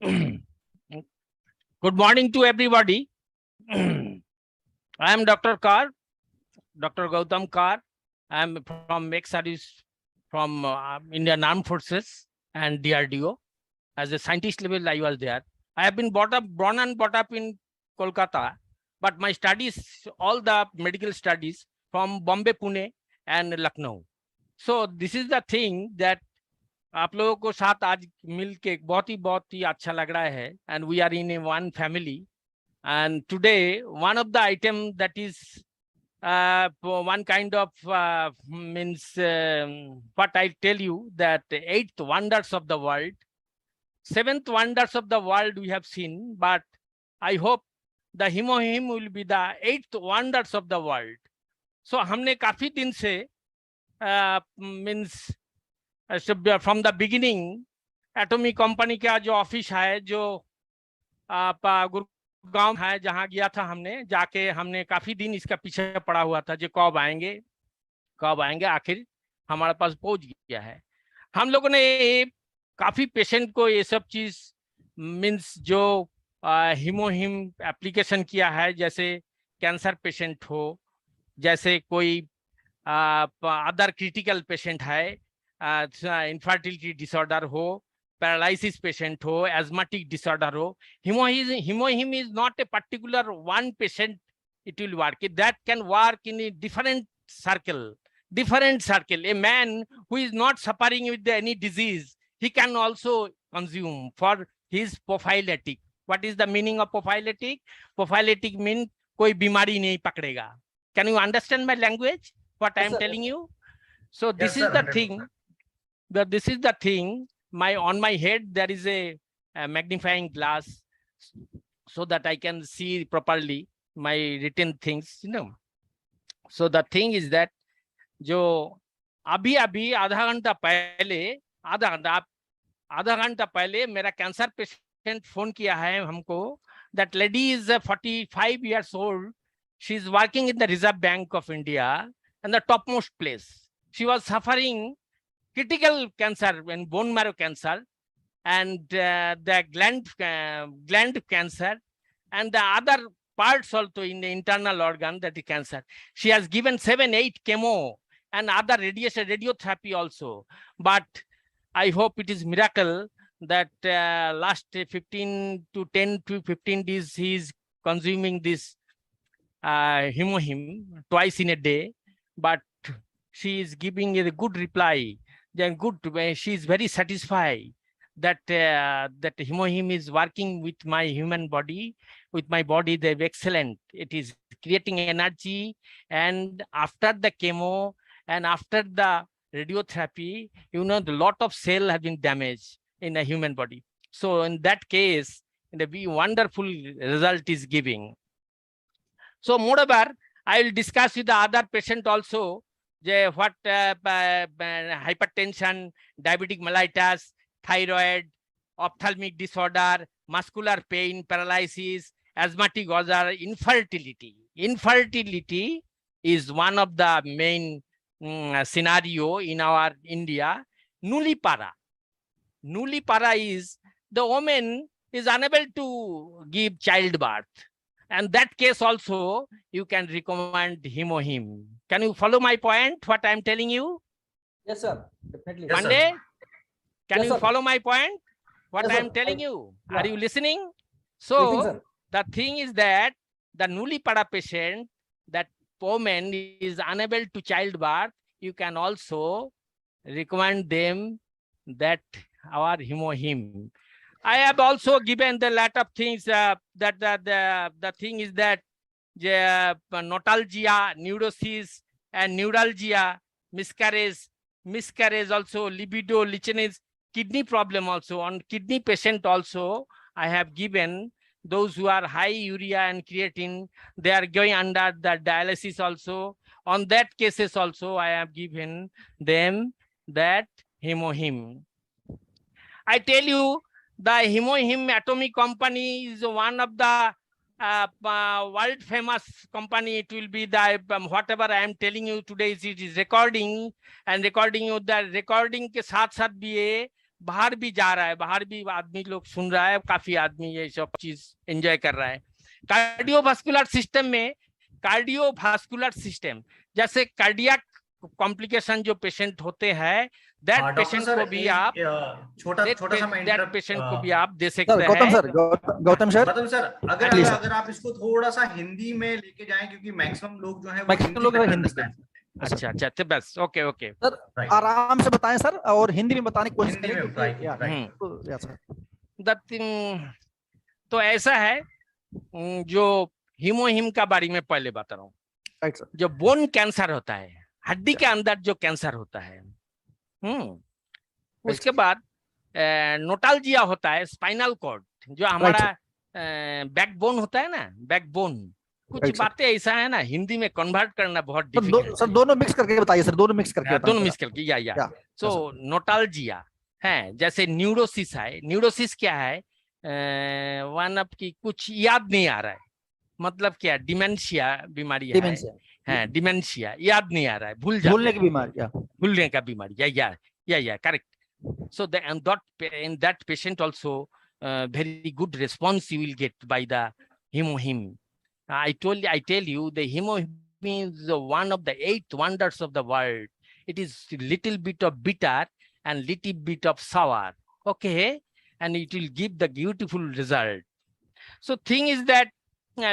Good morning to everybody. I am Dr. Kar, Dr. Gautam Kar. I am from Make Service from Indian Armed Forces and DRDO. As a scientist level, I was there. I have been born and brought up in Kolkata, but my studies, all the medical studies from Bombay, Pune and Lucknow. So this is the thing that आप लोगों को साथ आज मिल के बहुत ही अच्छा लग रहा है and we are in a one family. And today, one of the item that is one kind of means what I tell you that eighth wonders of the world, seventh wonders of the world we have seen, but I hope the Himohim will be the eighth wonders of the world. So हमने काफी दिन से means from the beginning atomic company का जो office है जो गांव है जहां गया था हमने जाके हमने काफी दिन इसका पीछे पड़ा हुआ था जो कब आएंगे आखिर हमारे पास पहुंच गया है। हम लोगों ने काफी पेशेंट को ये सब चीज मीन्स जो हिमोहिम एप्लीकेशन किया है, जैसे कैंसर पेशेंट हो, जैसे कोई अदर क्रिटिकल पेशेंट है, इनफर्टिलिटी डिसऑर्डर हो, paralysis patient ho, asthmatic disorder ho. Himohim is not a particular one patient it will work. That can work in a different circle. A man who is not suffering with any disease, he can also consume for his prophylactic. What is the meaning of prophylactic? Prophylactic means koi bimari nahi pakdega. Can you understand my language? What I am telling you? So this is the thing. This is the thing. On my head there is a magnifying glass so that I can see properly my written things, you know. So the thing is that जो अभी आधा घंटा पहले मेरा cancer patient phone किया है हमको. That lady is 45 years old. She is working in the Reserve Bank of India and the topmost place. She was suffering critical cancer and bone marrow cancer and the gland cancer and the other parts also in the internal organ, that is cancer. She has given 7-8 chemo and other radiotherapy also. But I hope it is miracle that last 10 to 15 days he is consuming this Himohim twice in a day. But she is giving a good reply. Then good, she is very satisfied that that Himohim is working with my human body, with my body. They're excellent. It is creating energy, and after the chemo and after the radiotherapy, you know, the lot of cell have been damaged in a human body. So in that case, the wonderful result is giving. So moreover, I will discuss with the other patient also what hypertension, diabetic mellitus, thyroid, ophthalmic disorder, muscular pain, paralysis, asthmatic disorder, infertility. Infertility is one of the main scenario in our India. Nullipara. Nullipara is the woman is unable to give childbirth. And that case also, you can recommend Himohim. Can you follow my point, what I am telling you? Yes, sir. Definitely. Yes, Monday, sir. Can yes, you sir. Follow my point, what yes, I am telling you? Yeah. Are you listening? So, listening, the thing is that the Nullipara patient, that woman is unable to childbirth, you can also recommend them that our Himohim. I have also given the lot of things that the thing is that notalgia, neurosis, and neuralgia, miscarriage also, libido, lichenase, kidney problem also. On kidney patient also, I have given those who are high urea and creatine, they are going under the dialysis also. On that cases also, I have given them that Himohim. I tell you, the Himohim atomic company is one of the world famous company. It will be the whatever I am telling you today, it is recording and recording you. The recording के साथ भी बाहर भी जा रहा है, बाहर भी आदमी लोग सुन रहा है, काफी आदमी ये सब चीज एंजॉय कर रहा है। कार्डियोवास्कुलर सिस्टम में, कार्डियोवास्कुलर सिस्टम जैसे कार्डियक कॉम्प्लिकेशन जो पेशेंट होते हैं, दैट डॉक्टर पेशेंट सर को भी आप छोटा सा मैं दैट इंटरप्ट पेशेंट को भी आप दे सर सकते गौतम हैं। Sir Gautam sir Gautam sir, अगर प्लीज अगर आप इसको थोड़ा सा हिंदी में लेके जाएं, क्योंकि मैक्सिमम लोग जो है वो मैक्सिमम हिंदी लोग में हिंदी अंडरस्टैंड अच्छा अच्छा, तो बस ओके ओके सर राइट, आराम से बताएं सर, और हिंदी में बताने की कोशिश हिंदी करें में, क्योंकि राइट या राइट। तो या सर तो ऐसा है, जो हीमोहिम का बारे में पहले बता रहा हूँ। Right sir. जो बोन कैंसर होता है, हड्डी के अंदर जो कैंसर होता है, उसके बाद नोटाल्जिया होता है, स्पाइनल कॉर्ड जो हमारा बैकबोन होता है ना, बैकबोन। कुछ बातें ऐसा है ना, हिंदी में कन्वर्ट करना बहुत डिफिकल्ट सर दोनों मिक्स करके बताइए सर, दोनों मिक्स करके दोनों मिक्स करके या सो नोटाल्जिया है। जैसे न्यूरोसिस है, न्यूरोसिस क्या है, वन अप की कुछ याद नहीं आ रहा है, मतलब क्या, डिमेंशिया बीमारी है, डिमेंशिया, याद नहीं आ रहा है, भूलने की बीमारी, भूलने का बीमारी, या correct. So in that patient also very good response you will get by the hemohim. I tell you the hemohim is one of the 8 wonders of the world. It is little bit of bitter and little bit of sour. Okay, and it will give the beautiful result. So thing is that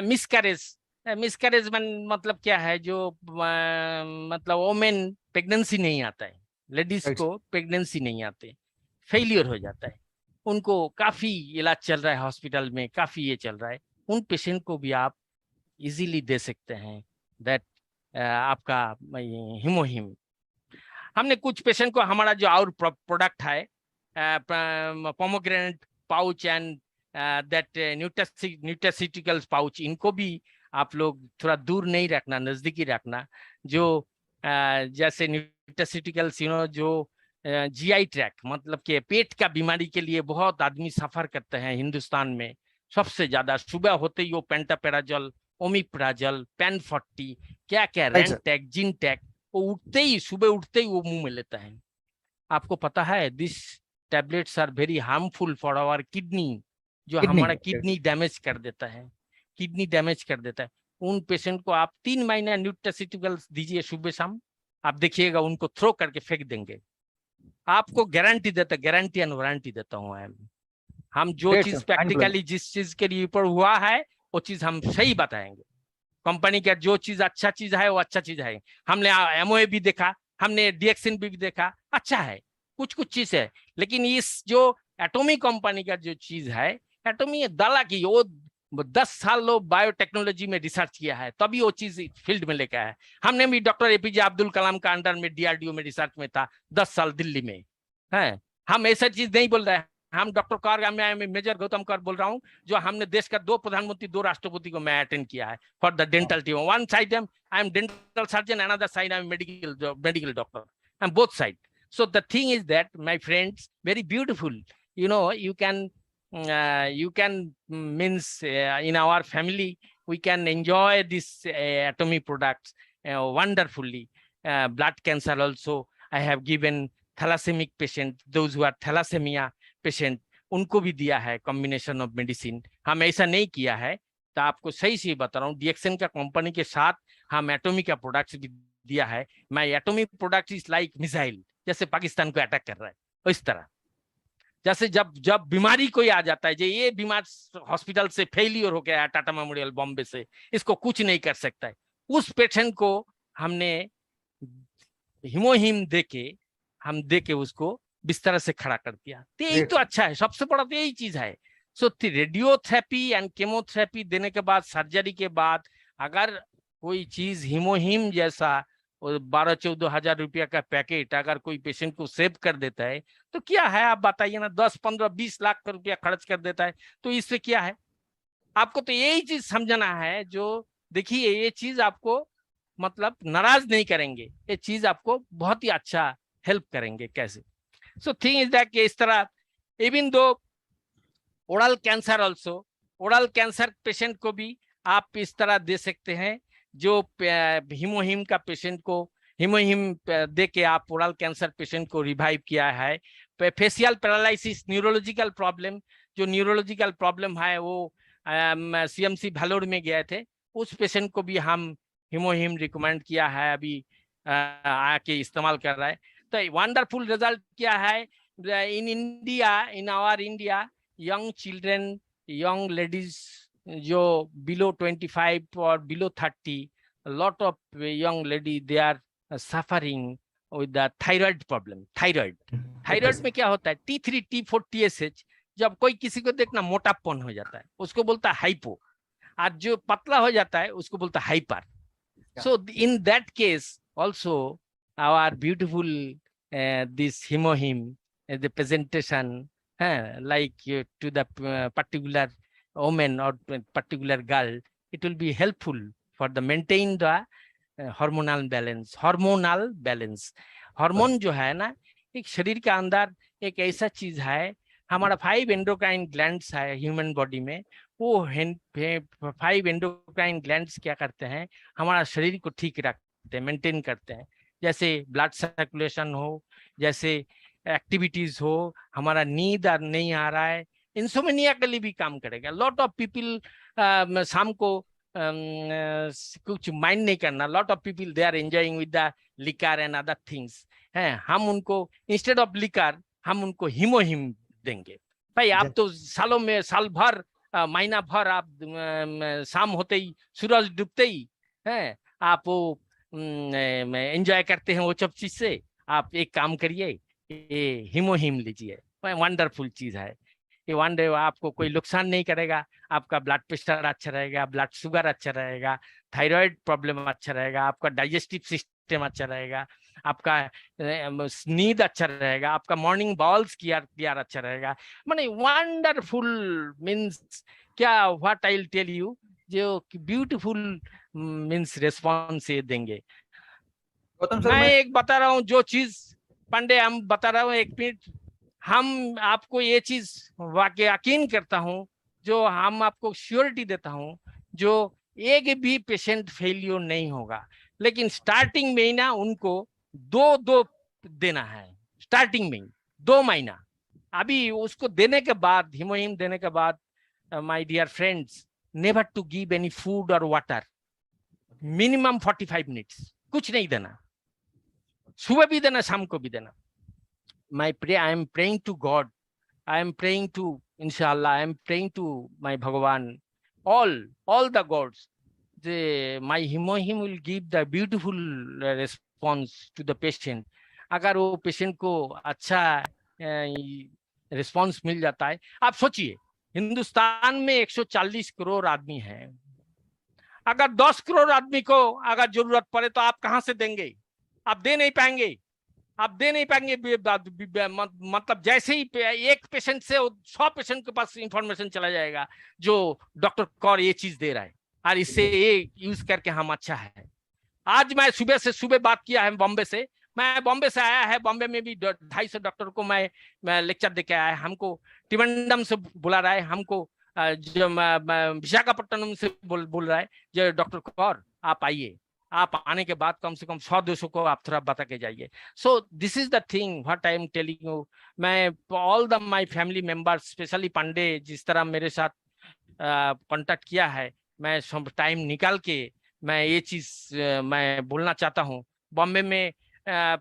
miscarriage. Miscarriage मतलब क्या है, जो मतलब women pregnancy नहीं आता है, ladies को pregnancy नहीं आते, फेलियर हो जाता है, उनको काफी इलाज चल रहा है हॉस्पिटल में, काफी ये चल रहा है, उन पेशेंट को भी आप इजीली दे सकते हैं दैट आपका हिमोहिम। हमने कुछ पेशेंट को, हमारा जो और प्रोडक्ट है pomegranate pouch and that nutraceuticals pouch, इनको भी आप लोग थोड़ा दूर नहीं रखना, नजदीकी रखना। जो जैसे न्यूट्रास्यूटिकल्स जो जीआई ट्रैक, मतलब कि पेट का बीमारी के लिए बहुत आदमी सफर करते हैं हिंदुस्तान में सबसे ज्यादा। सुबह होते ही वो पेंटापेराजोल, ओमिप्राजोल, पेन40, क्या क्या रेंटैक, जिनटैक, वो उठते ही, सुबह उठते ही वो मुंह में लेता है। आपको पता है this tablets are very harmful for our kidney, जो हमारा किडनी डैमेज कर देता है, किडनी डैमेज कर देता है। उन पेशेंट को आप 3 महीना न्यूट्रास्यूटिकल्स दीजिए सुबह शाम, आप देखिएगा उनको थ्रो करके फेंक देंगे। आपको गारंटी देता, गारंटी एंड वारंटी देता हूँ। हम जो चीज प्रैक्टिकली जिस चीज के लिए ऊपर हुआ है वो चीज हम सही बताएंगे। कंपनी का जो चीज अच्छा चीज है वो अच्छा चीज है। हमने एमओए भी देखा, हमने डीएक्सिन भी देखा, अच्छा है, कुछ कुछ चीज है। लेकिन इस जो एटॉमी कंपनी का जो चीज है, एटॉमी दला की, वो 10 साल लोग बायोटेक्नोलॉजी में रिसर्च किया है, तभी वो चीज फील्ड में लेकर आया है। हमने भी डॉक्टर एपीजे अब्दुल कलाम का अंडर में डीआरडीओ में रिसर्च में था 10 साल दिल्ली में है। हम ऐसा चीज नहीं बोल रहे हैं। हम डॉक्टर कर, मैं मेजर गौतम कर बोल रहा हूँ, जो हमने देश का 2 प्रधानमंत्री 2 राष्ट्रपति को मैं अटेंड किया है for the dental team. One side I am dental surgeon, another side I am medical doctor, I am both side. So the thing is that, my friends, very beautiful. You can means in our family we can enjoy this atomy products wonderfully. Blood cancer also I have given thalassaemic patient, those who are thalassemia patient, उनको भी दिया है combination of medicine. हम ऐसा नहीं किया है, तो आपको सही से बता रहा हूँ, डीएक्सन का कंपनी के साथ हम एटॉमी का प्रोडक्ट्स भी दिया है। मैं एटॉमी प्रोडक्ट इज लाइक मिसाइल, जैसे पाकिस्तान को अटैक कर रहा है इस तरह। जैसे जब बीमारी कोई आ जाता है, जो ये बीमार हॉस्पिटल से फेलियर हो गया है टाटा मेमोरियल बॉम्बे से, इसको कुछ नहीं कर सकता है, उस पेशेंट को हमने हिमोहिम देके उसको बिस्तर से खड़ा कर दिया। तो यही तो अच्छा है, सबसे बड़ा तो यही चीज है। सो रेडियोथेरेपी एंड केमोथेरेपी देने के बाद, सर्जरी के बाद, अगर कोई चीज हिमोहिम जैसा 12-14 हजार रुपया का पैकेट अगर कोई पेशेंट को सेव कर देता है, तो क्या है आप बताइए ना। 10-15-20 लाख का रुपया खर्च कर देता है, तो इससे क्या है। आपको तो यही चीज समझना है। जो देखिए, ये चीज आपको मतलब नाराज नहीं करेंगे, ये चीज आपको बहुत ही अच्छा हेल्प करेंगे। कैसे? सो थिंग इज दैट इस तरह, even though oral cancer also, oral cancer patient को भी आप इस तरह दे सकते हैं। जो हिमोहिम का पेशेंट को हिमोहिम दे के आप ओरल कैंसर पेशेंट को रिवाइव किया है। फेशियल पैरालिसिस न्यूरोलॉजिकल प्रॉब्लम, जो न्यूरोलॉजिकल प्रॉब्लम है वो सीएमसी भालोर में गए थे, उस पेशेंट को भी हम हिमोहिम रिकमेंड किया है, अभी आके इस्तेमाल कर रहा है। तो वंडरफुल रिजल्ट क्या है in India, in our India, young children, young ladies जो बिलो 25 और below 30, lot of young lady they are suffering with the thyroid problem. Thyroid में क्या होता है, T3 T4 TSH, जब कोई किसी को देखना मोटापन हो जाता है उसको बोलता है हाइपो, आज जो पतला हो जाता है उसको बोलता है hyper. So in that case also our beautiful this hemohim the presentation like to the particular woman or particular girl, it will be helpful for the maintain the hormonal balance। Hormone जो है ना, एक शरीर के अंदर एक ऐसा चीज है, हमारा 5 एंडोक्राइन ग्लैंड्स है ह्यूमन बॉडी में, वो 5 एंडोक्राइन ग्लैंड्स क्या करते हैं, हमारा शरीर को ठीक रखते हैं, मेंटेन करते हैं। जैसे ब्लड सर्कुलेशन हो, जैसे एक्टिविटीज हो, हमारा नींद नहीं आ रहा है, इंसोम्निया के लिए भी काम करेगा। लॉट ऑफ पीपल शाम को कुछ माइंड नहीं करना, lot of people they are enjoying with the liquor and other things हैं, हम उनको इंस्टेड ऑफ लिकर हम उनको हिमोहिम देंगे। भाई आप तो सालों में साल भर महीना भर आप शाम होते ही सूरज डूबते ही हैं आप वो एंजॉय करते हैं वो सब चीज से, आप एक काम करिए, ये हिमोहिम लीजिए, वंडरफुल चीज है ये। वंडर आपको कोई नुकसान नहीं करेगा, आपका ब्लड प्रेशर अच्छा रहेगा, ब्लड शुगर अच्छा रहेगा, थायराइड प्रॉब्लम अच्छा रहेगा, आपका डाइजेस्टिव सिस्टम अच्छा रहेगा, आपका नींद अच्छा रहेगा, आपका मॉर्निंग बाउल्स क्लियर अच्छा रहेगा। माने वंडरफुल मींस क्या, what I will tell you, जो ब्यूटीफुल मींस रिस्पॉन्स ये देंगे। मैं एक बता रहा हूँ जो चीज पांडे हम बता रहा हूँ, एक मिनट, हम आपको ये चीज वाकई यकीन करता हूँ, जो हम आपको श्योरिटी देता हूँ, जो एक भी पेशेंट फेलियर नहीं होगा, लेकिन स्टार्टिंग में ही ना उनको 2 देना है, स्टार्टिंग में 2 महीना। अभी उसको देने के बाद, हिमोहिम देने के बाद, my dear friends, never to give any food और वाटर, मिनिमम 45 मिनट्स, कुछ नहीं देना, सुबह भी देना शाम को भी देना। I am praying to God, I am praying to Inshallah, I am praying to my Bhagavan, all the gods, my himohim will give the beautiful response to the patient। अगर वो पेशेंट को अच्छा रिस्पॉन्स मिल जाता है, आप सोचिए हिंदुस्तान में 140 करोड़ आदमी हैं, अगर 10 करोड़ आदमी को अगर जरूरत पड़े तो आप कहां से देंगे? आप दे नहीं पाएंगे, आप दे नहीं पाएंगे। मतलब जैसे ही एक पेशेंट से 100 पेशेंट के पास इंफॉर्मेशन चला जाएगा जो डॉक्टर कौर ये चीज दे रहा है और इससे ये यूज करके हम अच्छा है। आज मैं सुबह बात किया है बॉम्बे से, मैं बॉम्बे से आया है, बॉम्बे में भी 250 डॉक्टर को मैं लेक्चर देके आया है, हमको त्रिवेंद्रम से बुला रहा है, हमको जो विशाखापट्टनम से बोल रहा है जो डॉक्टर कौर आप आइए, आप आने के बाद कम से कम 100-200 को आप थोड़ा बता के जाइए। So this is the thing what I am telling you. मैं all the my family members, specially Pandey जिस तरह मेरे साथ कांटेक्ट किया है, मैं सब टाइम निकाल के मैं ये चीज मैं बोलना चाहता हूँ। बॉम्बे में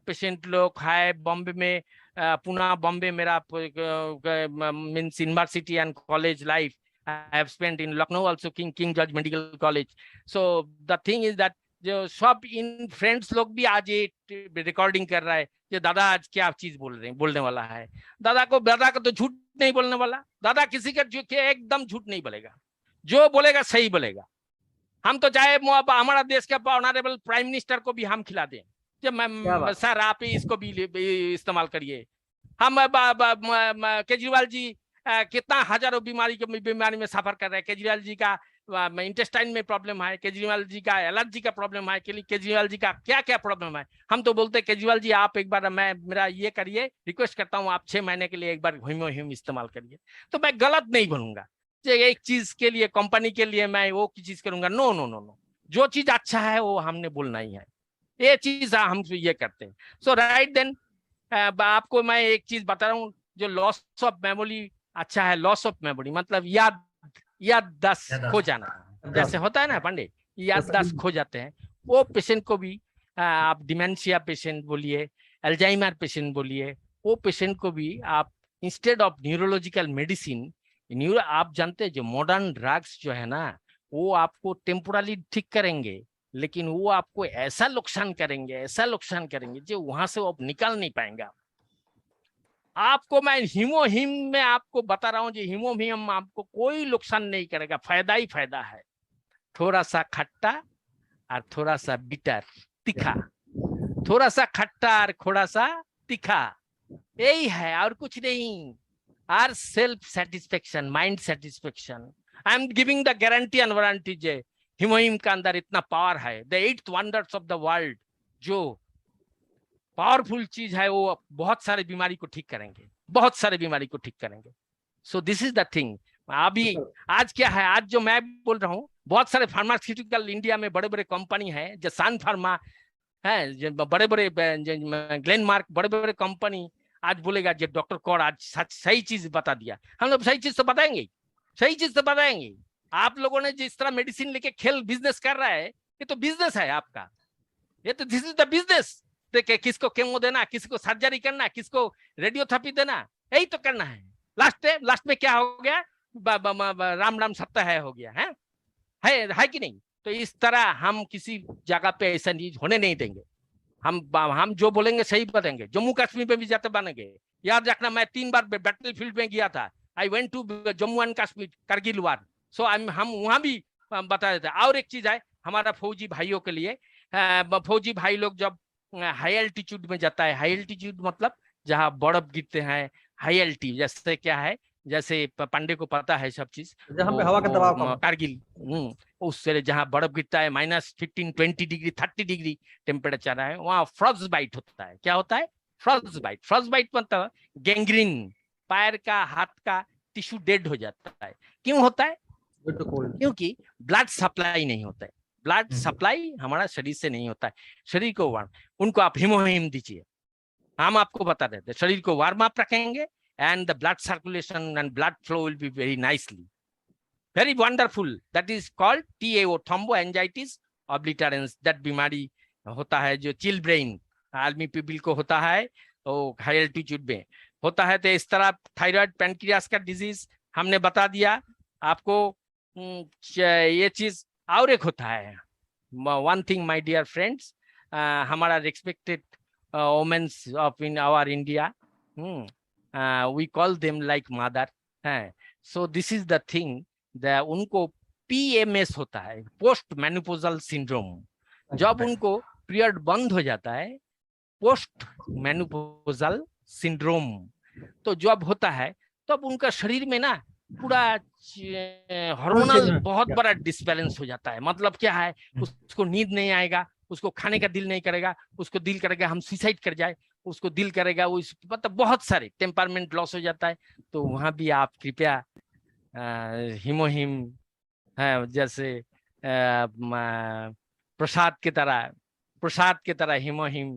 पेशेंट लोग है, बॉम्बे में पुणे बॉम्बे मेरा means university and college life I have spent in Lucknow also, king George medical college. So the thing is that जो सब इन फ्रेंड्स लोग भी आज ये रिकॉर्डिंग कर रहा है जो दादा आज क्या चीज बोलने वाला है। दादा को तो झूठ नहीं बोलने वाला, दादा किसी का एकदम झूठ नहीं बोलेगा, जो बोलेगा सही बोलेगा। हम तो चाहे हमारा देश के ऑनरेबल प्राइम मिनिस्टर को भी हम खिला दें, जब मैं सर आप इसको भी इस्तेमाल करिए। हम केजरीवाल जी कितना हजारों बीमारी में सफर कर रहे हैं, केजरीवाल जी का इंटेस्टाइन में प्रॉब्लम है, केजरीवाल जी का एलर्जी का प्रॉब्लम है, केजरीवाल जी का क्या क्या प्रॉब्लम है। हम तो बोलते हैं केजरीवाल जी आप एक बार मेरा ये करिए, रिक्वेस्ट करता हूँ आप 6 महीने के लिए एक बार हिमोहिम इस्तेमाल करिए। तो मैं गलत नहीं बनूंगा, एक चीज के लिए कंपनी के लिए मैं वो चीज करूंगा, नो नो नो नो, जो चीज अच्छा है वो हमने बोलना ही है। ये चीज हम ये करते हैं। सो राइट देन आपको मैं एक चीज बता रहा हूँ, जो लॉस ऑफ मेमोरी अच्छा है। लॉस ऑफ मेमोरी मतलब याददाश्त खो जाना, जैसे होता है ना पंडित, याददाश्त खो जाते हैं, वो पेशेंट को भी आप डिमेंशिया पेशेंट बोलिए, अल्जाइमर पेशेंट बोलिए, वो पेशेंट को भी आप इंस्टेड ऑफ न्यूरोलॉजिकल मेडिसिन, आप जानते हैं जो मॉडर्न ड्रग्स जो है ना, वो आपको टेम्पोरली ठीक करेंगे, लेकिन वो आपको ऐसा नुकसान करेंगे, ऐसा नुकसान करेंगे जो वहां से वो निकल नहीं पाएंगा। आपको मैं हीमोहिम में आपको बता रहा हूँ, जो हीमोहिम आपको कोई नुकसान नहीं करेगा, फायदा ही फायदा है। थोड़ा सा खट्टा और थोड़ा सा बिटर, तीखा, थोड़ा सा खट्टा और थोड़ा सा तीखा, यही है और कुछ नहीं। Or self satisfaction, mind satisfaction. I am giving the guarantee and warranty जे हीमोहिम का अंदर इतना पावर है। The 8th wonders of the world, जो पावरफुल चीज है, वो बहुत सारे बीमारी को ठीक करेंगे, बहुत सारे बीमारी को ठीक करेंगे। सो दिस इज द थिंग। अभी आज क्या है, आज जो मैं बोल रहा हूँ, बहुत सारे फार्मास्यूटिकल इंडिया में बड़े बड़े कंपनी है, जो सन फार्मा है, बड़े बड़े ग्लेनमार्क, बड़े बड़े कंपनी आज बोलेगा कि डॉक्टर कौर आज सही चीज बता दिया। हम लोग सही चीज तो बताएंगे, सही चीज तो बताएंगे। आप लोगों ने जिस तरह मेडिसिन लेके खेल बिजनेस कर रहा है, ये तो बिजनेस है आपका, ये तो दिस इज द बिजनेस। देखे किसको केमो देना, किसको सर्जरी करना, किसको रेडियोथेरेपी देना, यही तो करना है। लास्ट में क्या हो गया, राम राम सत्ता है हो गया है कि नहीं? तो इस तरह हम किसी जगह पे ऐसा चीज होने नहीं देंगे। हम जो बोलेंगे सही बताएंगे। जम्मू कश्मीर में भी जाते बनेंगे, याद रखना, मैं 3 बार बैटल फील्ड में गया था। I went to Jammu and Kashmir, Kargil war. So हम वहां भी बता देते। और एक चीज है हमारा फौजी भाइयों के लिए, फौजी भाई लोग जब हाई एल्टीट्यूड में जाता है, हाई एल्टीट्यूड मतलब जहाँ बर्फ गिरते हैं, हाई एल्टीट्यूड जैसे क्या है, जैसे पांडे को पता है सब चीज, जहाँ पे हवा का दबाव कम, कारगिल, उससे जहाँ बर्फ गिरता है -15, 20 डिग्री, 30 डिग्री टेम्परेचर है, वहाँ फ्रॉस्ट बाइट होता है। क्या होता है? Frost bite. फ्रॉस्ट बाइट मतलब गैंग्रीन, पैर का हाथ का टिश्यू डेड हो जाता है। क्यों होता है? क्योंकि ब्लड सप्लाई नहीं होता है। ब्लड सप्लाई हमारा शरीर से नहीं होता है, शरीर को वार्म। उनको आप हीमोहिम दीजिए, हम आपको बता देते, शरीर को वार्म अप रखेंगे and the blood circulation and blood flow will be very nicely, very wonderful. That is called TAO, thromboangiitis obliterans। that बीमारी होता है जो चिल ब्रेन आर्मी पीपल को होता है, वो हाई एल्टीट्यूड में होता है। तो इस तरह थायराइड, पैनक्रियास का डिजीज हमने बता दिया आपको। ये चीज और एक होता है, one thing my dear friends, हमारा respected womens of in our India, we call them like mother है। so this is the thing, उनको PMS होता है, पोस्ट मेनोपॉजल सिंड्रोम। जब उनको पीरियड बंद हो जाता है, पोस्ट मेनोपॉजल सिंड्रोम, तो जब होता है तब उनका शरीर में ना पूरा हार्मोनल बहुत बड़ा डिसबैलेंस हो जाता है। मतलब क्या है, उसको नींद नहीं आएगा, उसको खाने का दिल नहीं करेगा, उसको दिल करेगा हम सुसाइड कर जाए, उसको दिल करेगा वो, मतलब बहुत सारे टेम्परमेंट लॉस हो जाता है। तो वहां भी आप कृपया हीमोहिम है, जैसे प्रसाद की तरह हीमोहिम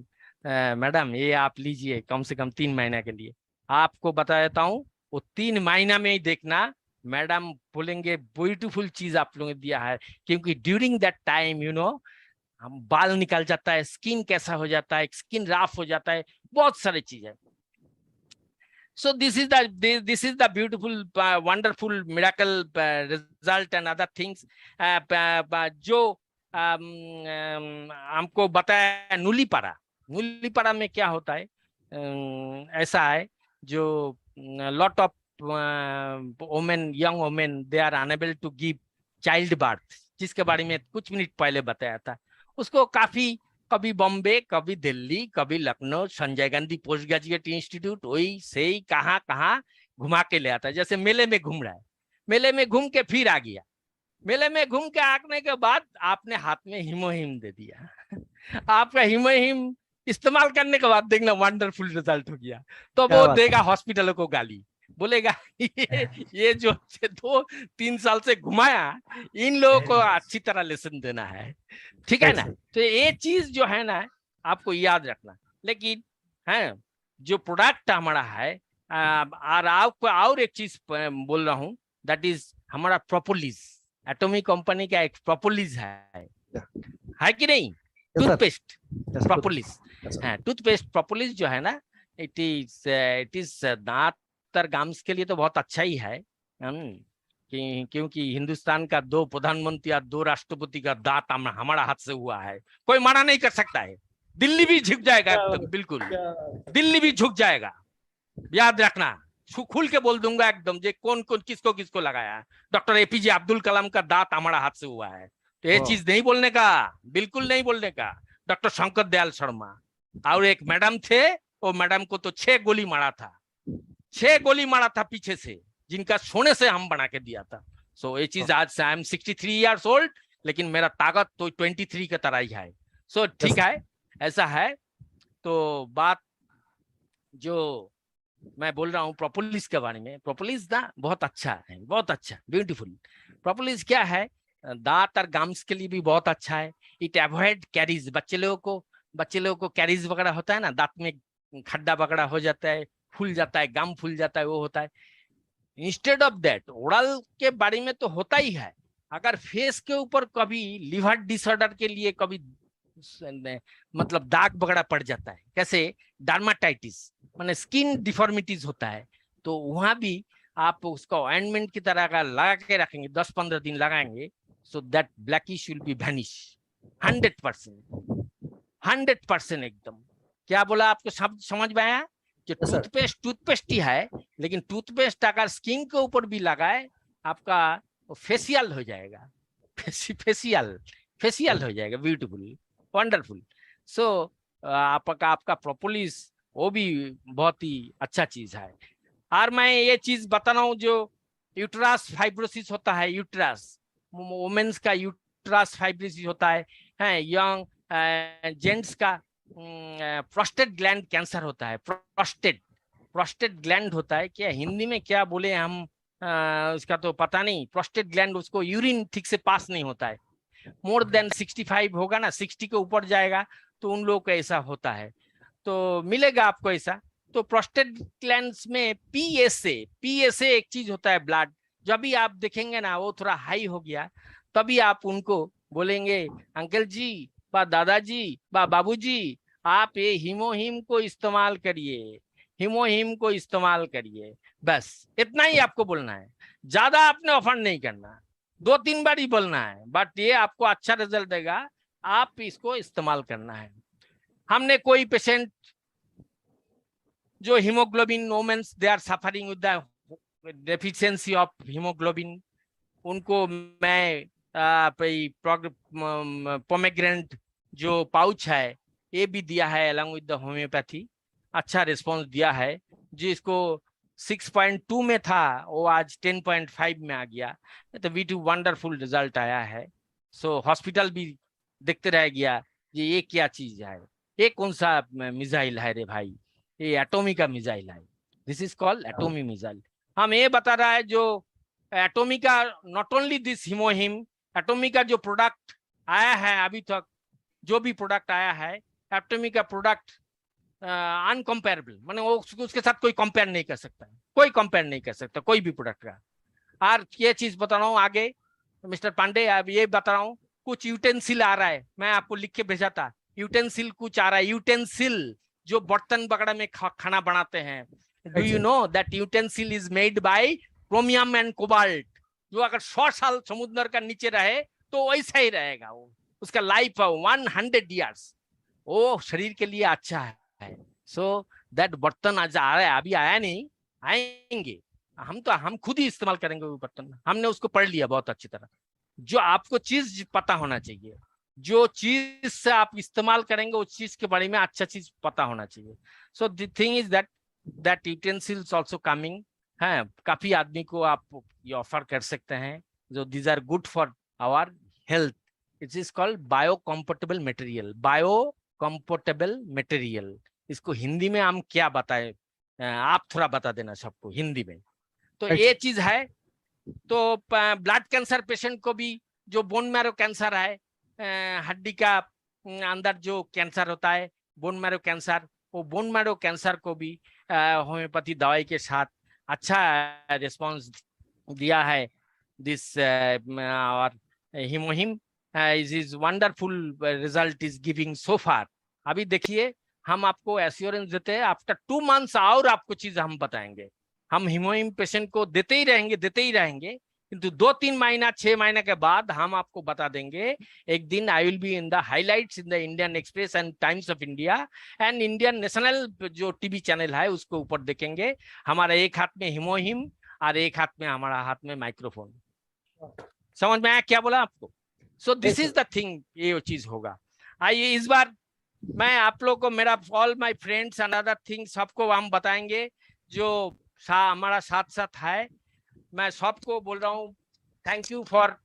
मैडम ये आप लीजिए कम से कम 3 महीने के लिए। आपको बता देता हूँ, वो 3 महीना में ही देखना मैडम बोलेंगे ब्यूटीफुल चीज आप लोगों ने दिया है। क्योंकि ड्यूरिंग दैट टाइम हम बाल निकल जाता है, स्किन कैसा हो जाता है, स्किन राफ हो जाता है, बहुत सारी चीजें। सो this is the beautiful wonderful miracle result and other things जो हमको बताया। नुलीपारा में क्या होता है, ऐसा है जो lot of women, young women, they are unable to give child birth, जिसके बारे में कुछ मिनट पहले बताया था। उसको काफी, कभी बॉम्बे, कभी दिल्ली, कभी Lucknow, Sanjay Gandhi post graduate institute, वही से ही कहाँ घुमा के ले आता है। जैसे मेले में घूम रहा है, मेले में घूम के फिर आ गया, मेले में घूम के आने के बाद आपने हाथ में हीमोहिम दे दिया। आपका हीमोहिम इस्तेमाल करने के बाद देखना वंडरफुल रिजल्ट हो गया। तो वो देगा हॉस्पिटलों को गाली, बोलेगा ये जो 2-3 साल से घुमाया, इन लोगों को अच्छी तरह लेसन देना है, ठीक है ना। तो ये चीज जो है ना आपको याद रखना। लेकिन है जो प्रोडक्ट हमारा है, और आपको और एक चीज बोल रहा हूँ, दैट इज हमारा प्रोपोलिस। एटॉमिक कंपनी का एक प्रोपोलिस है कि नहीं? टूथपेस्ट प्रोपोलिस है, टूथपेस्ट प्रोपोलिस जो है ना, इट इज दांत तर गाम्स के लिए तो बहुत अच्छा ही है। क्योंकि हिंदुस्तान का 2 प्रधानमंत्री और 2 राष्ट्रपति का दांत हमारा हाथ से हुआ है, कोई मना नहीं कर सकता है। दिल्ली भी झुक जाएगा एकदम, बिल्कुल दिल्ली भी झुक जाएगा, याद रखना। खुल के बोल दूंगा एकदम, जे कौन कौन किसको किसको लगाया। डॉक्टर एपीजे अब्दुल कलाम का दांत हमारा हाथ से हुआ है, तो ये चीज नहीं बोलने का, बिल्कुल नहीं बोलने का। डॉक्टर शंकर दयाल शर्मा और एक मैडम थे, वो मैडम को तो 6 गोली मारा था, 6 गोली मारा था पीछे से, जिनका सोने से हम बना के दिया था। सो ये चीज आज से आई एम 63 ईयर्स ओल्ड, लेकिन मेरा ताकत तो 23 की तरह ही है। सो ठीक है, ऐसा है। तो बात जो मैं बोल रहा हूँ प्रोपोलिस के बारे में, प्रोपोलिस ना बहुत अच्छा है, बहुत अच्छा, ब्यूटीफुल। प्रोपोलिस क्या है, दांत और गम्स के लिए भी बहुत अच्छा है। इट अवॉइड कैरीज, बच्चे लोगों को कैरीज वगैरह होता है ना, दांत में खड्डा वगैरह हो जाता है, फूल जाता है, गम फूल जाता है, वो होता है। इंस्टेड ऑफ दैट, ओरल के बारे में तो होता ही है। अगर फेस के ऊपर कभी लिवर डिसऑर्डर के लिए कभी मतलब दाग वगैरह पड़ जाता है, कैसे डर्माटाइटिस माने स्किन डिफॉर्मिटीज होता है, तो वहां भी आप उसको ऑइंटमेंट की तरह का लगा के रखेंगे, 10-15 दिन लगाएंगे, so that blackish will be vanish 100%, 100% एकदम। क्या बोला आपको समझ में आया? जो टूथपेस्ट ही है, लेकिन टूथपेस्ट अगर स्किन के ऊपर भी लगाए, आपका फेशियल हो जाएगा, फेशियल हो जाएगा, ब्यूटीफुल, वंडरफुल। सो आपका प्रोपोलिस वो भी बहुत ही अच्छा चीज है। और मैं ये चीज बता रहा हूँ, जो यूट्रस फाइब्रोसिस होता है, यूट्रस वुमेन्स का यूट्रस फाइब्रोसिस होता है, यंग जेंट्स का प्रोस्टेट ग्लैंड कैंसर होता है, प्रोस्टेट ग्लैंड होता है, क्या हिंदी में क्या बोले हम, उसका तो पता नहीं। प्रोस्टेट ग्लैंड, उसको यूरिन ठीक से पास नहीं होता है, मोर देन 65 होगा ना, 60 के ऊपर जाएगा तो उन लोगों को ऐसा होता है, तो मिलेगा आपको ऐसा। तो प्रोस्टेट ग्लैंड्स में पीएसए एक चीज होता है, ब्लड। जब भी आप देखेंगे ना वो थोड़ा हाई हो गया, तभी आप उनको बोलेंगे अंकल जी बा दादाजी बा बाबूजी, आप ये हीमोहिम को इस्तेमाल करिए, हीमोहिम को इस्तेमाल करिए। बस इतना ही आपको बोलना है, ज्यादा आपने ऑफर नहीं करना, 2-3 बार ही बोलना है, बट ये आपको अच्छा रिजल्ट देगा, आप इसको इस्तेमाल करना है। हमने कोई पेशेंट जो haemoglobin, women's they are suffering with the deficiency of haemoglobin, उनको मैं पोमेग्रेनेट जो पाउच है ये भी दिया है अलॉन्ग विद द होम्योपैथी, अच्छा रिस्पांस दिया है। जिसको 6.2 में था वो आज 10.5 में आ गया, तो वी2 वंडरफुल रिजल्ट आया है। सो हॉस्पिटल भी देखते रह गया ये क्या चीज है, ये कौन सा मिसाइल है रे भाई, ये एटॉमी का मिसाइल है, दिस इज कॉल्ड एटॉमी मिसाइल। हम ये बता रहा है जो एटॉमी का, नॉट ओनली दिस हीमोहिम, एटॉमी का जो प्रोडक्ट आया है अभी तक, जो भी प्रोडक्ट आया है एटॉमी का प्रोडक्ट अनकंपेरेबल, माने वो उसके साथ कोई कंपेयर नहीं कर सकता, कोई कंपेयर नहीं कर सकता कोई भी प्रोडक्ट का। और ये चीज बता रहा हूँ आगे मिस्टर पांडे, अब ये बता रहा हूँ, कुछ यूटेंसिल आ रहा है, मैं आपको लिख के भेजा था, यूटेंसिल कुछ आ रहा है, यूटेंसिल जो बर्तन वगैरह में खाना बनाते हैं। Do you know that utensil is made by chromium and cobalt, जो अगर 100 साल समुद्र का नीचे रहे तो वैसा ही रहेगा, वो उसका लाइफ है 100 ईयर्स, वो शरीर के लिए अच्छा है। सो दैट बर्तन आज आ रहा है, अभी आया नहीं, आएंगे, हम खुद ही इस्तेमाल करेंगे वो बर्तन, हमने उसको पढ़ लिया बहुत अच्छी तरह। जो आपको चीज पता होना चाहिए, जो चीज से आप इस्तेमाल करेंगे उस चीज के बारे में अच्छा चीज पता होना चाहिए। So the thing is that utensils also coming है, काफी आदमी को आप ये ऑफर कर सकते हैं, जो these are good for our health. It is called biocompatible material, biocompatible material. इसको हिंदी में हम क्या बताए आप थोड़ा बता देना सबको हिंदी में। तो Right. ये चीज है। तो ब्लड कैंसर पेशेंट को भी, जो बोन मैरो कैंसर है, हड्डी का अंदर जो कैंसर होता है बोन मैरो कैंसर, वो बोन मैरो कैंसर को भी होम्योपैथी दवाई के साथ अच्छा रिस्पांस दिया है दिस और हिमोहिम is wonderful result is giving so far. अभी देखिए हम आपको एश्योरेंस देते हैं, आफ्टर 2 मंथ्स और आपको चीज हम बताएंगे। हम हिमोहिम पेशेंट को देते ही रहेंगे, किंतु 2-3 महीना 6 महीने के बाद हम आपको बता देंगे। एक दिन I will be in the highlights in the Indian express and times of India and Indian national जो टीवी चैनल है उसके ऊपर देखेंगे। हमारा एक हाथ में हिमोहिम और एक हाथ में हमारा हाथ में माइक्रोफोन। समझ में आया क्या बोला आपको? सो दिस इज द थिंग, ये चीज होगा। आइए इस बार मैं आप लोग को, मेरा all my friends and other things सबको हम बताएंगे जो हमारा साथ साथ है। मैं सबको बोल रहा हूँ thank you for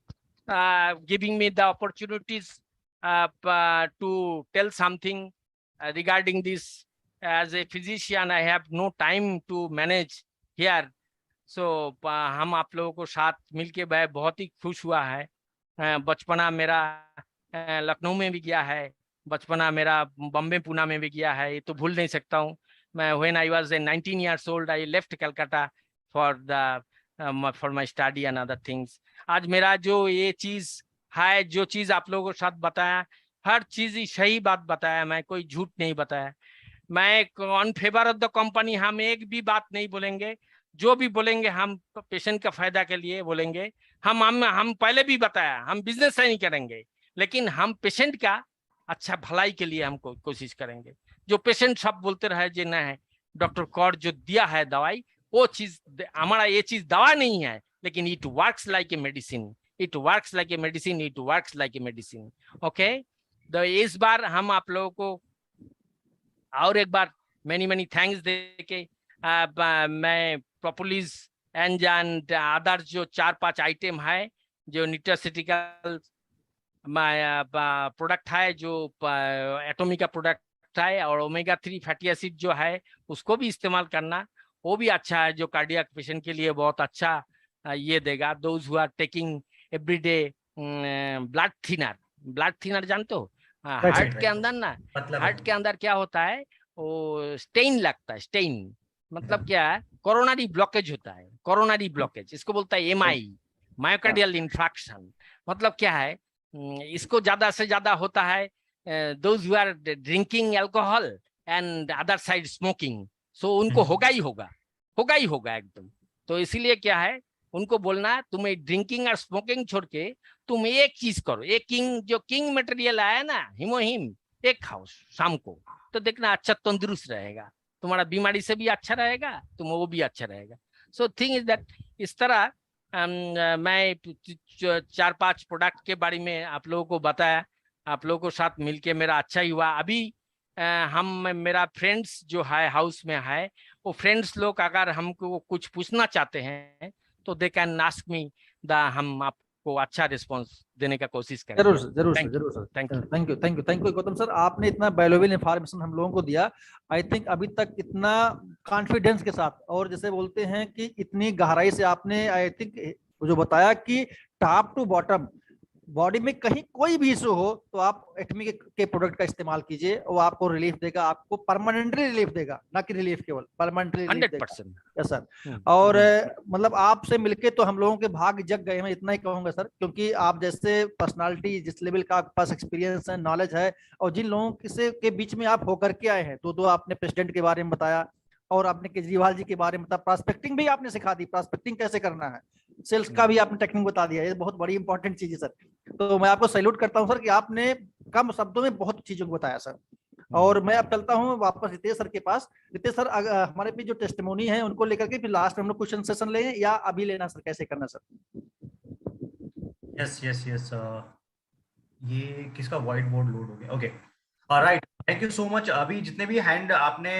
giving me the opportunities to tell something regarding this. As a physician I have no time to manage here. So हम आप लोगों को साथ मिलके बहुत ही खुश हुआ है। बचपना मेरा लखनऊ में भी गया है, बचपना मेरा बॉम्बे पूना में भी गया है, ये तो भूल नहीं सकता हूँ मैं। When I was 19 years old I left Calcutta for my study and other things. आज मेरा जो ये चीज है, जो चीज आप लोगों के साथ बताया, हर चीज ही सही बात बताया, मैं कोई झूठ नहीं बताया। मैं on favour of the company हम एक भी बात नहीं बोलेंगे। जो भी बोलेंगे हम पेशेंट का फायदा के लिए बोलेंगे। हम पहले भी बताया हम बिजनेस से नहीं करेंगे, लेकिन हम पेशेंट का अच्छा भलाई के लिए हम कोशिश करेंगे। जो पेशेंट सब बोलते रहे जे ना है डॉक्टर कौर जो दिया है दवाई, वो चीज हमारा ये चीज दवा नहीं है, लेकिन it works like a medicine, it works like a medicine, it works like a medicine. Okay, तो इस बार हम आप लोगों को और एक बार मेनी थैंक्स देके मैं प्रोपोलिस एंड अदर जो 4-5 आइटम है जो न्यूट्रास्यूटिकल प्रोडक्ट है, जो एटोमिक का प्रोडक्ट है, और ओमेगा 3 फैटी एसिड जो है उसको भी इस्तेमाल करना, वो भी अच्छा है, जो कार्डियक पेशेंट के लिए बहुत अच्छा ये देगा। Those who are taking everyday blood thinner जानते हो? हार्ट के अंदर ना, हार्ट के अंदर क्या होता है, वो स्टेन लगता है। स्टेन मतलब क्या है? कोरोनरी ब्लॉकेज होता है, कोरोनरी ब्लॉकेज इसको बोलता है एमआई, मायोकार्डियल इंफ्रैक्शन। मतलब क्या है, इसको ज्यादा से ज्यादा होता है those who are drinking alcohol and other side smoking. So उनको होगा ही होगा एकदम। तो इसीलिए क्या है, उनको बोलना है तुम्हें ड्रिंकिंग और स्मोकिंग छोड़ के तुम एक चीज करो, एक किंग मटेरियल आया ना हिमोहिम, एक खाओ शाम को, तो देखना अच्छा तंदुरुस्त रहेगा, तुम्हारा बीमारी से भी अच्छा रहेगा, तुम वो भी अच्छा रहेगा। सो थिंग इज दैट इस तरह मैं 4-5 प्रोडक्ट के बारे में आप लोगों को बताया। आप लोगों को साथ मिलके मेरा अच्छा ही हुआ। अभी मेरा फ्रेंड्स जो है हाउस में है, वो फ्रेंड्स लोग अगर हमको कुछ पूछना चाहते हैं तो दे कैन आस्क मी हम आपको अच्छा रिस्पांस देने का कोशिश करेंगे। जरूर सर, जरूर सर, जरूर sir. Thank you Gautam sir, आपने इतना वैल्यूएबल इंफॉर्मेशन हम लोगों को दिया। आई थिंक अभी तक इतना कॉन्फिडेंस के साथ, और जैसे बोलते हैं कि इतनी गहराई से आपने आई थिंक जो बताया कि टॉप टू बॉटम बॉडी में कहीं कोई भी इशू हो तो आप एटमी के प्रोडक्ट का इस्तेमाल कीजिए, वो आपको रिलीफ देगा, आपको परमानेंटली रिलीफ देगा, ना कि रिलीफ केवल परमानेंटली रिलीफ देगा। 100%। Yes sir. और मतलब आपसे मिलके तो हम लोगों के भाग जग गए, मैं इतना ही कहूंगा सर, क्योंकि आप जैसे पर्सनालिटी, जिस लेवल का आपके पास एक्सपीरियंस है, नॉलेज है, और जिन लोगों से के बीच में आप होकर के आए हैं, तो आपने प्रेसिडेंट के बारे में बताया, और आपने केजरीवाल जी के बारे में बताया, प्रॉस्पेक्टिंग भी आपने सिखा दी, प्रॉस्पेक्टिंग कैसे करना है, सेल्स का भी आपने टेक्निक बता दिया, ये बहुत बड़ी इंपॉर्टेंट चीज है सर। तो मैं आपको सैल्यूट करता हूं सर कि आपने कम शब्दों में बहुत चीजों को बताया सर। और मैं अब चलता हूं वापस रितेश सर के पास। रितेश सर, हमारे पे जो टेस्टिमोनी है उनको लेकर के फिर लास्ट में हम लोग क्वेश्चन सेशन लें, या अभी लेना सर, कैसे करना सर? यस ये किसका व्हाइट बोर्ड लोड हो गया? Okay, alright. Thank you so much. अभी जितने भी हैंड आपने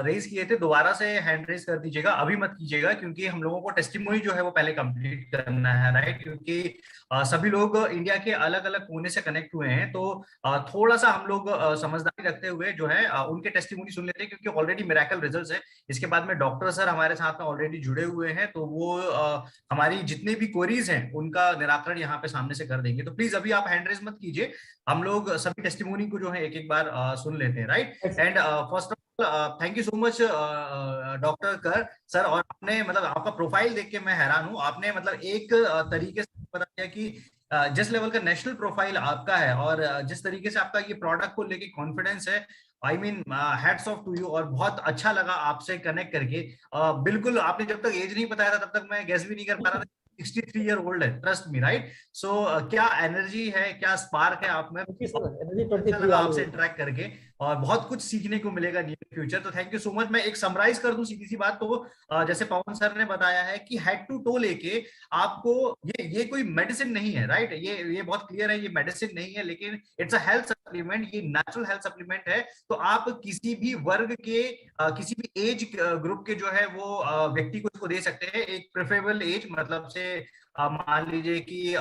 रेज किए थे, दोबारा से हैंड रेज कर दीजिएगा, अभी मत कीजिएगा, क्योंकि हम लोगों को टेस्टिमोनी जो है वो पहले कंप्लीट करना है, राइट? क्योंकि सभी लोग इंडिया के अलग अलग कोने से कनेक्ट हुए हैं, तो थोड़ा सा हम लोग समझदारी रखते हुए जो है उनके टेस्टिमोनी सुन लेते हैं, क्योंकि ऑलरेडी मिरेकल रिजल्ट्स है। इसके बाद में डॉक्टर सर हमारे साथ में ऑलरेडी जुड़े हुए हैं, तो वो हमारी जितनी भी क्वेरीज हैं उनका निराकरण यहाँ पे सामने से कर देंगे। तो प्लीज अभी आप हैंड रेज मत कीजिए, हम लोग सभी टेस्टिमोनी को जो है एक एक बार सुन लेते हैं, right? And first of all thank you so much doctor कर सर। और आपने मतलब आपका प्रोफाइल देख के मैं हैरान हूँ। आपने मतलब एक तरीके से बता दिया कि जिस लेवल का नेशनल प्रोफाइल आपका है और जिस तरीके से आपका ये प्रोडक्ट को लेके कॉन्फिडेंस है, I mean hats off to you. और बहुत अच्छा लगा आपसे कनेक्ट करके। बिल्कुल आपने जब तक एज नहीं बताया था तब तक मैं गेस भी नहीं कर पा रहा था 63 ईयर ओल्ड है, ट्रस्ट मी, राइट? सो क्या एनर्जी है, क्या स्पार्क है आप में। अच्छा लगा आपसे इंटरेक्ट करके और बहुत कुछ सीखने को मिलेगा नियर फ्यूचर। तो थैंक यू सो मच। मैं एक समराइज कर दूं सीधी सी बात, तो जैसे पवन सर ने बताया है कि हेड टू टो लेके आपको ये कोई मेडिसिन नहीं है, राइट? ये बहुत क्लियर है, ये मेडिसिन नहीं है, लेकिन इट्स अ हेल्थ सप्लीमेंट, ये नेचुरल हेल्थ सप्लीमेंट है। तो आप किसी भी वर्ग के किसी भी एज ग्रुप के जो है वो व्यक्ति को इसको दे सकते हैं। एक प्रेफरेबल एज मतलब से मान लीजिए कि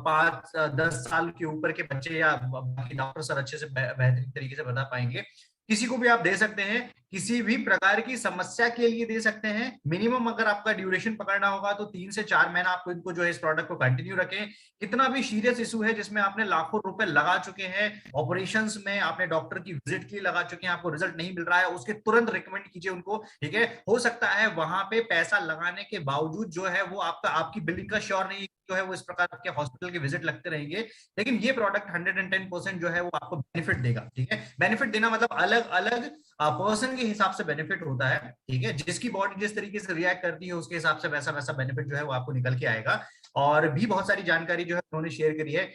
5-10 साल के ऊपर के बच्चे, या बाकी डॉक्टर सर अच्छे से बेहतरीन तरीके से बता पाएंगे, किसी को भी आप दे सकते हैं, किसी भी प्रकार की समस्या के लिए दे सकते हैं। मिनिमम अगर आपका ड्यूरेशन पकड़ना होगा तो 3 से 4 महीना आपको इनको जो है इस प्रोडक्ट को कंटिन्यू रखें। कितना भी सीरियस इशू है जिसमें आपने लाखों रुपए लगा चुके हैं, ऑपरेशंस में आपने डॉक्टर की विजिट के लिए लगा चुके हैं, आपको रिजल्ट नहीं मिल रहा है, उसके तुरंत रिकमेंड कीजिए उनको, ठीक है? हो सकता है वहां पे पैसा लगाने के बावजूद जो है वो आपकी बिल्डिंग का श्योर नहीं जो है वो इस प्रकार के हॉस्पिटल के विजिट लगते रहेंगे, लेकिन ये प्रोडक्ट 110% जो है वो आपको बेनिफिट देगा, ठीक है? बेनिफिट देना मतलब अलग अलग पर्सन के हिसाब से बेनिफिट होता है, ठीक है? जिसकी बॉडी जिस तरीके से रिएक्ट करती है उसके हिसाब से वैसा वैसा बेनिफिट जो है वो आपको निकल के आएगा। और भी बहुत सारी जानकारी जो है उन्होंने शेयर करी है।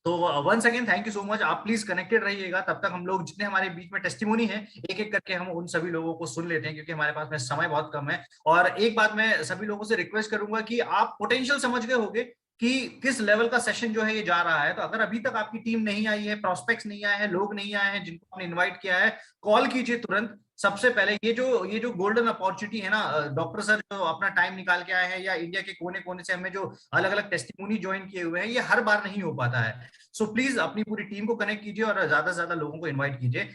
तो once again thank you so much. आप प्लीज कनेक्टेड रहिएगा, तब तक हम लोग जितने हमारे बीच में टेस्टिमोनी है एक एक करके हम उन सभी लोगों को सुन लेते हैं, क्योंकि हमारे पास में समय बहुत कम है। और एक बात मैं सभी लोगों से रिक्वेस्ट करूंगा कि आप पोटेंशियल समझ गए होंगे कि किस लेवल का सेशन जो है ये जा रहा है। तो अगर अभी तक आपकी टीम नहीं आई है, प्रोस्पेक्ट्स नहीं आए हैं, लोग नहीं आए हैं जिनको आपने इनवाइट किया है, कॉल कीजिए तुरंत। सबसे पहले ये जो गोल्डन अपॉर्चुनिटी है ना, डॉक्टर सर जो अपना टाइम निकाल के आए हैं, या इंडिया के कोने कोने से हमें जो अलग अलग टेस्टिमोनी ज्वाइन किए हुए हैं, ये हर बार नहीं हो पाता है। सो प्लीज अपनी पूरी टीम को कनेक्ट कीजिए और ज्यादा से ज्यादा लोगों को इन्वाइट कीजिए।